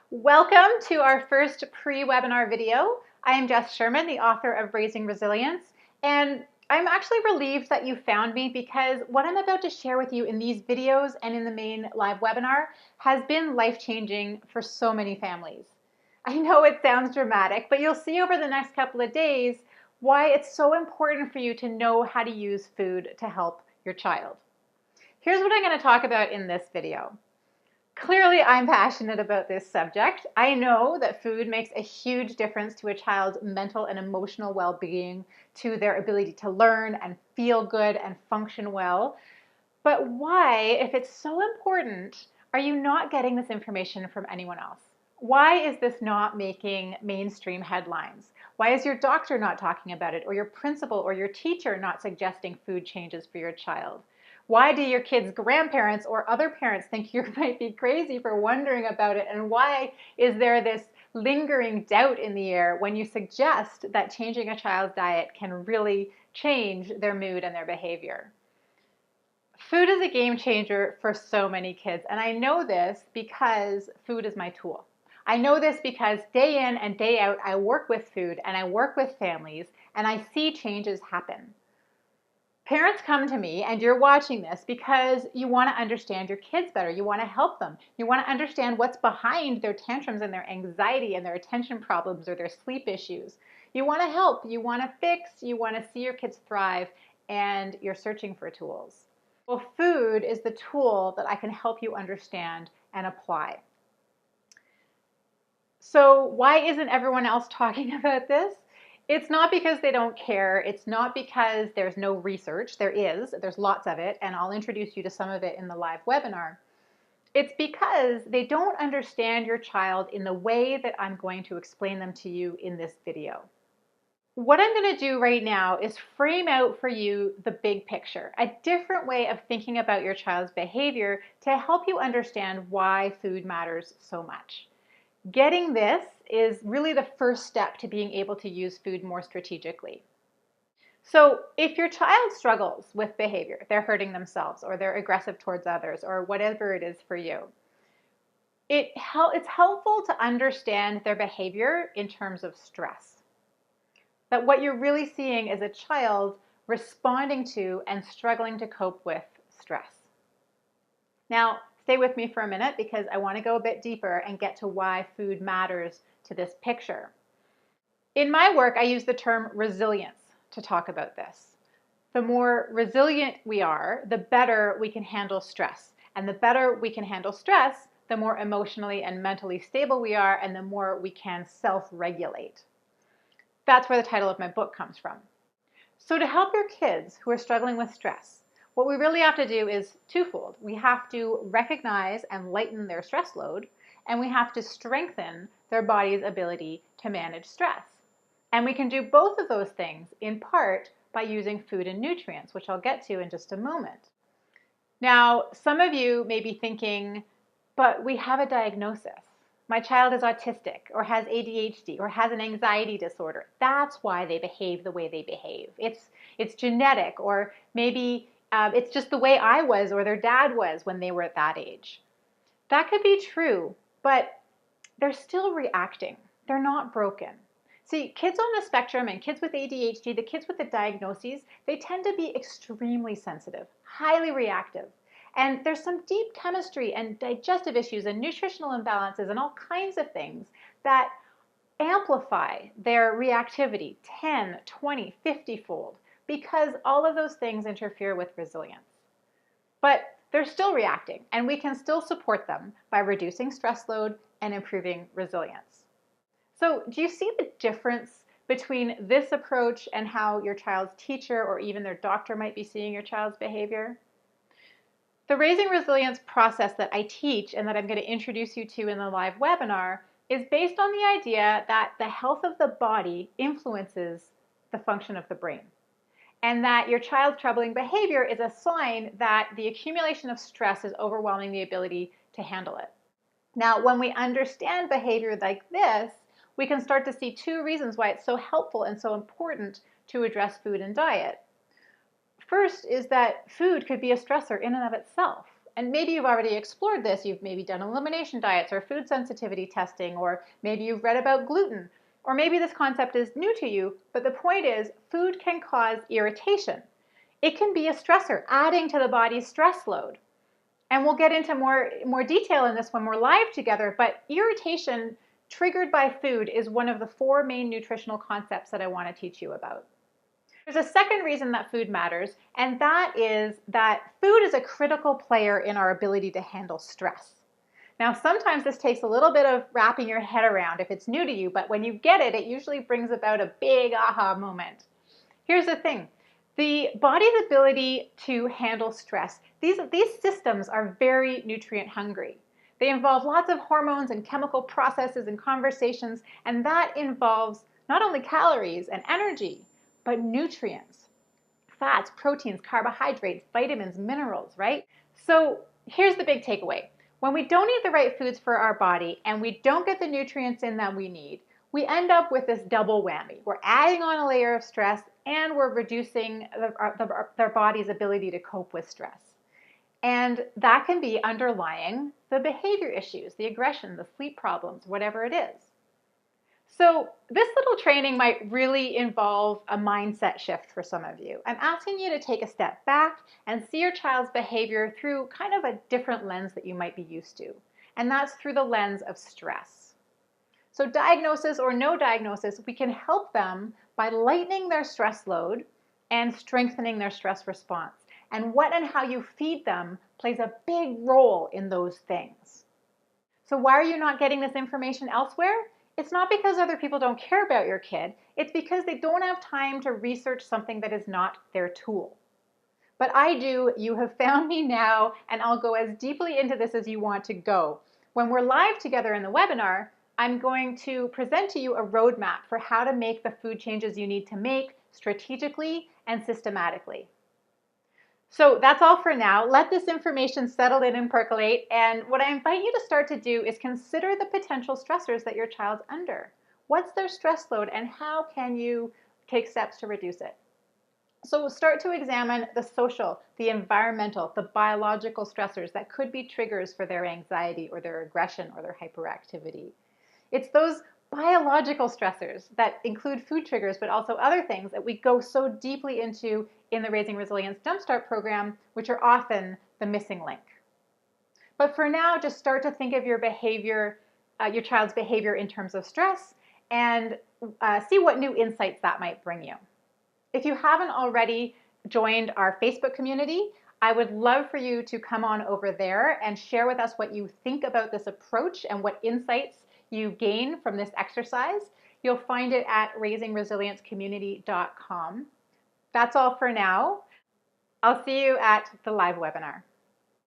Welcome to our first pre-webinar video. I am Jess Sherman, the author of Raising Resilience, and I'm actually relieved that you found me because what I'm about to share with you in these videos and in the main live webinar has been life-changing for so many families. I know it sounds dramatic, but you'll see over the next couple of days why it's so important for you to know how to use food to help your child. Here's what I'm going to talk about in this video. Clearly, I'm passionate about this subject. I know that food makes a huge difference to a child's mental and emotional well-being, to their ability to learn and feel good and function well. But why, if it's so important, are you not getting this information from anyone else? Why is this not making mainstream headlines? Why is your doctor not talking about it, or your principal or your teacher not suggesting food changes for your child? Why do your kids' grandparents or other parents think you might be crazy for wondering about it? And why is there this lingering doubt in the air when you suggest that changing a child's diet can really change their mood and their behavior? Food is a game changer for so many kids, and I know this because food is my tool. I know this because day in and day out, I work with food and I work with families, and I see changes happen. Parents come to me, and you're watching this because you want to understand your kids better. You want to help them. You want to understand what's behind their tantrums and their anxiety and their attention problems or their sleep issues. You want to help. You want to fix. You want to see your kids thrive, and you're searching for tools. Well, food is the tool that I can help you understand and apply. So why isn't everyone else talking about this? It's not because they don't care. It's not because there's no research. There's lots of it, and I'll introduce you to some of it in the live webinar. It's because they don't understand your child in the way that I'm going to explain them to you in this video. What I'm going to do right now is frame out for you the big picture, a different way of thinking about your child's behavior to help you understand why food matters so much. Getting this is really the first step to being able to use food more strategically. So if your child struggles with behavior, they're hurting themselves or they're aggressive towards others or whatever it is for you, it's helpful to understand their behavior in terms of stress. That what you're really seeing is a child responding to and struggling to cope with stress. Now, stay with me for a minute because I want to go a bit deeper and get to why food matters to this picture. In my work, I use the term resilience to talk about this. The more resilient we are, the better we can handle stress. And the better we can handle stress, the more emotionally and mentally stable we are, and the more we can self-regulate. That's where the title of my book comes from. So to help your kids who are struggling with stress, what we really have to do is twofold. We have to recognize and lighten their stress load, and we have to strengthen their body's ability to manage stress. And we can do both of those things in part by using food and nutrients, which I'll get to in just a moment. Now, some of you may be thinking, but we have a diagnosis. My child is autistic or has ADHD or has an anxiety disorder. That's why they behave the way they behave. It's genetic, or maybe it's just the way I was or their dad was when they were at that age. That could be true, but they're still reacting. They're not broken. See, kids on the spectrum and kids with ADHD, the kids with the diagnoses, they tend to be extremely sensitive, highly reactive. And there's some deep chemistry and digestive issues and nutritional imbalances and all kinds of things that amplify their reactivity 10, 20, 50-fold because all of those things interfere with resilience. But they're still reacting, and we can still support them by reducing stress load and improving resilience. So do you see the difference between this approach and how your child's teacher or even their doctor might be seeing your child's behavior? The Raising Resilience process that I teach and that I'm going to introduce you to in the live webinar is based on the idea that the health of the body influences the function of the brain, and that your child's troubling behavior is a sign that the accumulation of stress is overwhelming the ability to handle it. Now, when we understand behavior like this, we can start to see two reasons why it's so helpful and so important to address food and diet. First is that food could be a stressor in and of itself, And maybe you've already explored this. You've maybe done elimination diets or food sensitivity testing, or maybe you've read about gluten, or maybe this concept is new to you. But the point is, food can cause irritation. It can be a stressor, adding to the body's stress load. And we'll get into more detail in this when we're live together, but irritation triggered by food is one of the 4 main nutritional concepts that I want to teach you about. There's a second reason that food matters, and that is that food is a critical player in our ability to handle stress. Now, sometimes this takes a little bit of wrapping your head around if it's new to you, but when you get it, it usually brings about a big aha moment. Here's the thing. The body's ability to handle stress, these systems are very nutrient hungry. They involve lots of hormones and chemical processes and conversations, and that involves not only calories and energy, but nutrients, fats, proteins, carbohydrates, vitamins, minerals, right? So here's the big takeaway. When we don't eat the right foods for our body and we don't get the nutrients in that we need, we end up with this double whammy. We're adding on a layer of stress and we're reducing their body's ability to cope with stress. And that can be underlying the behavior issues, the aggression, the sleep problems, whatever it is. So this little training might really involve a mindset shift for some of you. I'm asking you to take a step back and see your child's behavior through kind of a different lens that you might be used to. And that's through the lens of stress. So diagnosis or no diagnosis, we can help them by lightening their stress load and strengthening their stress response. And what and how you feed them plays a big role in those things. So why are you not getting this information elsewhere? It's not because other people don't care about your kid. It's because they don't have time to research something that is not their tool. But I do. You have found me now, and I'll go as deeply into this as you want to go. When we're live together in the webinar, I'm going to present to you a roadmap for how to make the food changes you need to make strategically and systematically. So that's all for now. Let this information settle in and percolate. And what I invite you to start to do is consider the potential stressors that your child's under. What's their stress load and how can you take steps to reduce it? So start to examine the social, the environmental, the biological stressors that could be triggers for their anxiety or their aggression or their hyperactivity. It's those biological stressors that include food triggers, but also other things that we go so deeply into in the Raising Resilience Jumpstart program, which are often the missing link. But for now, just start to think of your behavior, your child's behavior in terms of stress, and see what new insights that might bring you. If you haven't already joined our Facebook community, I would love for you to come on over there and share with us what you think about this approach and what insights you gain from this exercise. You'll find it at raisingresiliencecommunity.com. That's all for now. I'll see you at the live webinar.